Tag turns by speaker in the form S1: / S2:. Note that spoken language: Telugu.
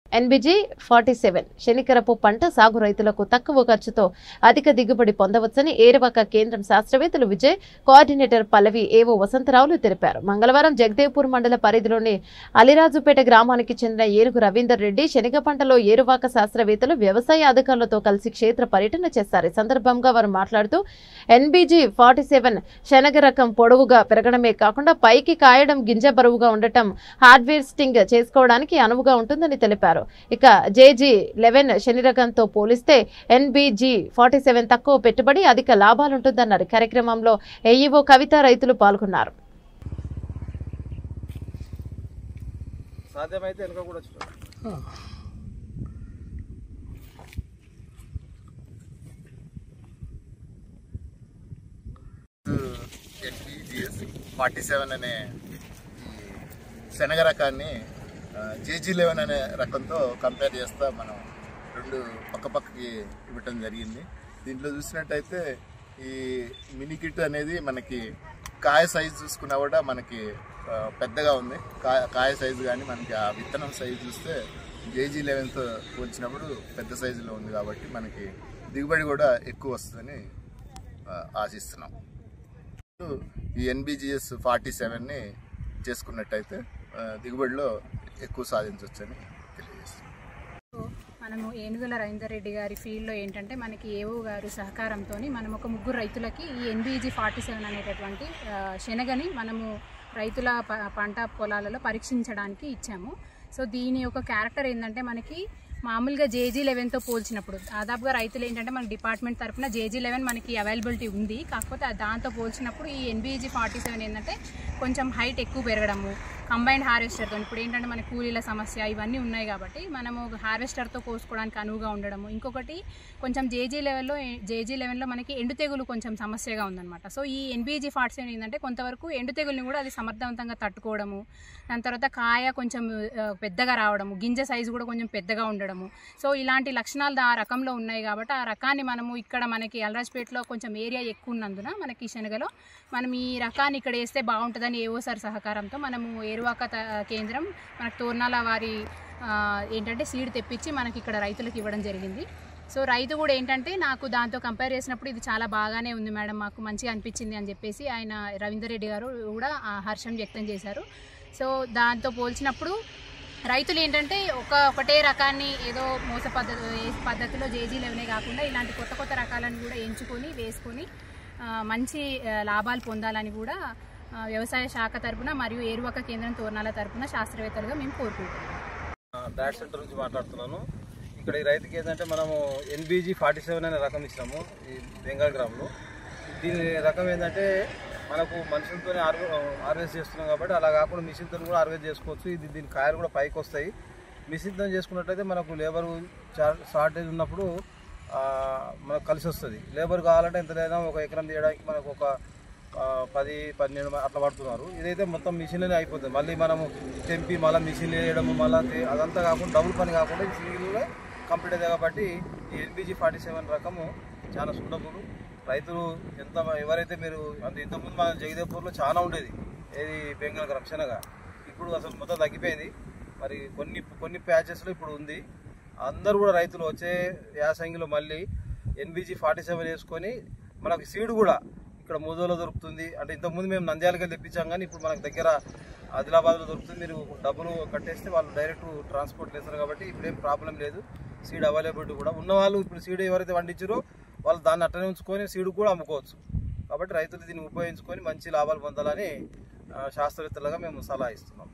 S1: NBG-47 శనికరపు పంట సాగు రైతులకు తక్కువ ఖర్చుతో అధిక దిగుబడి పొందవచ్చని ఏరువాక కేంద్రం శాస్త్రవేత్తలు విజయ్, కోఆర్డినేటర్ పల్లవి, ఏవో వసంతరావులు తెలిపారు. మంగళవారం జగదేవ్పూర్ మండల పరిధిలోని అలిరాజుపేట గ్రామానికి చెందిన ఏనుగు రవీందర్ రెడ్డి శనగ పంటలో ఏరువాక శాస్త్రవేత్తలు, వ్యవసాయ అధికారులతో కలిసి క్షేత్ర పర్యటన చేశారు. ఈ సందర్భంగా వారు మాట్లాడుతూ NBG-47 శనగ రకం పొడవుగా పెరగడమే కాకుండా పైకి కాయడం, గింజ బరువుగా ఉండటం, హార్వెస్టింగ్ చేసుకోవడానికి అనువుగా ఉంటుందని తెలిపారు. ఇక JG-11 శని రకంతో పోలిస్తే NBG-47 తక్కువ పెట్టుబడి, అధిక లాభాలుంటుందన్నారు. కార్యక్రమంలో AEO కవిత, రైతులు పాల్గొన్నారు.
S2: NBG-47 అనే శనగ రకాన్ని JG-11 అనే రకంతో కంపేర్ చేస్తా మనం రెండు పక్కపక్కకి ఇవ్వటం జరిగింది. దీంట్లో చూసినట్టయితే ఈ మినీ కిట్ అనేది మనకి కాయ సైజు చూసుకున్నా కూడా మనకి పెద్దగా ఉంది. కాయ సైజు కానీ మనకి ఆ విత్తనం సైజు చూస్తే JG-11తో పోల్చినప్పుడు పెద్ద సైజులో ఉంది కాబట్టి మనకి దిగుబడి కూడా ఎక్కువ వస్తుందని ఆశిస్తున్నాం. ఈ NBG-47ని చేసుకున్నట్టయితే దిగుబడిలో ఎక్కువ సాధించవచ్చని తెలియజేస్తున్నాం.
S3: మనము ఏనుగుల రవీందర్ రెడ్డి గారి ఫీల్డ్లో ఏంటంటే మనకి ఏవో గారు సహకారంతో మనం ఒక ముగ్గురు రైతులకి ఈ NBG-47 అనేటటువంటి శనగని మనము రైతుల పంట పొలాలలో పరీక్షించడానికి ఇచ్చాము. సో దీని యొక్క క్యారెక్టర్ ఏంటంటే మనకి మామూలుగా JG-11తో పోల్చినప్పుడు దాదాపుగా రైతులు ఏంటంటే మన డిపార్ట్మెంట్ తరఫున JG-11 మనకి అవైలబిలిటీ ఉంది. కాకపోతే దాంతో పోల్చినప్పుడు ఈ NBG-47 ఏంటంటే కొంచెం హైట్ ఎక్కువ పెరగడము, కంబైన్డ్ హార్వెస్టర్తో ఇప్పుడు ఏంటంటే మన కూలీల సమస్య ఇవన్నీ ఉన్నాయి కాబట్టి మనము హార్వెస్టర్తో కోసుకోవడానికి అనువుగా ఉండడము. ఇంకొకటి కొంచెం JG-11లో మనకి ఎండు తెగులు కొంచెం సమస్యగా ఉందన్నమాట. సో ఈ NBG-47 ఏంటంటే కొంతవరకు ఎండు తెగుల్ని కూడా అది సమర్థవంతంగా తట్టుకోవడము, దాని తర్వాత కాయ కొంచెం పెద్దగా రావడము, గింజ సైజు కూడా కొంచెం పెద్దగా ఉండడము. సో ఇలాంటి లక్షణాలు ఆ రకంలో ఉన్నాయి కాబట్టి ఆ రకాన్ని మనము ఇక్కడ మనకి అలరాజ్పేటలో కొంచెం ఏరియా ఎక్కువ ఉన్నందున మనకి శనగలో మనం ఈ రకాన్ని ఇక్కడ వేస్తే బాగుంటుందని ఏవో సార్ సహకారంతో మనము ఏరువాక కేంద్రం మనకు తోర్నాల వారి ఏంటంటే సీడ్ తెప్పించి మనకి ఇక్కడ రైతులకు ఇవ్వడం జరిగింది. సో రైతు కూడా ఏంటంటే నాకు దాంతో కంపేర్ చేసినప్పుడు ఇది చాలా బాగానే ఉంది మేడం, మాకు మంచిగా అనిపించింది అని చెప్పేసి ఆయన రవీందర్ రెడ్డి గారు కూడా హర్షం వ్యక్తం చేశారు. సో దాంతో పోల్చినప్పుడు రైతులు ఏంటంటే ఒకటే రకాన్ని ఏదో పద్ధతిలో JG-11 కాకుండా ఇలాంటి కొత్త కొత్త రకాలను కూడా ఎంచుకొని వేసుకొని మంచి లాభాలు పొందాలని కూడా వ్యవసాయ శాఖ తరపున మరియు ఏరువాక కేంద్రం తోర్నాల తరపున శాస్త్రవేత్తలుగా మేము కోరుకుంటున్నాం.
S4: డాట్ సెంటర్ నుంచి మాట్లాడుతున్నాను. ఇక్కడ ఈ రైతుకి ఏంటంటే మనము NBG-47 అనే రకం ఇచ్చినాము ఈ బెంగాల్ గ్రామంలో. దీని రకం ఏంటంటే మనకు మనుషులతో హార్వెస్ట్ చేస్తున్నాం కాబట్టి అలా కాకుండా మిషన్తో కూడా హార్వెస్ట్ చేసుకోవచ్చు. దీని కాయలు కూడా పైకి వస్తాయి. మిషన్తో చేసుకున్నట్లయితే మనకు లేబర్ షార్టేజ్ ఉన్నప్పుడు మనకు కలిసి వస్తుంది. లేబర్ కావాలంటే ఎంత లేదా ఒక ఎకరం తీయడానికి మనకు ఒక 10-12 అట్లా పడుతున్నారు. ఇదైతే మొత్తం మిషన్లోనే అయిపోతుంది. మళ్ళీ మనము తెంపి మళ్ళీ మిషన్ వేయడము మళ్ళీ అదంతా కాకుండా డబుల్ పని కాకుండా ఈ సింగిల్గా కంప్లీట్ అయ్యింది కాబట్టి ఈ NBG-47 రకము చాలా సూటబుల్. రైతులు ఎవరైతే మీరు ఇంతకుముందు మన జగదేవ్పూర్లో చాలా ఉండేది ఏది బెంగాల్ గ్రామ శనగ, ఇప్పుడు అసలు మొత్తం తగ్గిపోయింది. మరి కొన్ని ప్యాచెస్లో ఇప్పుడు ఉంది. అందరూ కూడా రైతులు వచ్చే యాసంగిలో మళ్ళీ NBG-47 వేసుకొని మనకు సీడ్ కూడా ఇక్కడ మూదోలో దొరుకుతుంది. అంటే ఇంతకుముందు మేము నంద్యాలకి తెప్పించాం కానీ ఇప్పుడు మనకు దగ్గర ఆదిలాబాద్లో దొరుకుతుంది. మీరు డబ్బులు కట్టేస్తే వాళ్ళు డైరెక్ట్ ట్రాన్స్పోర్ట్ చేస్తారు కాబట్టి ఇప్పుడేం ప్రాబ్లం లేదు. సీడ్ అవైలబిలిటీ కూడా ఉన్నవాళ్ళు ఇప్పుడు సీడ్ ఎవరైతే పండించారో వాళ్ళు దాన్ని అట్టనే ఉంచుకొని సీడ్ కూడా అమ్ముకోవచ్చు. కాబట్టి రైతులు దీన్ని ఉపయోగించుకొని మంచి లాభాలు పొందాలని శాస్త్రవేత్తలుగా మేము సలహా ఇస్తున్నాం.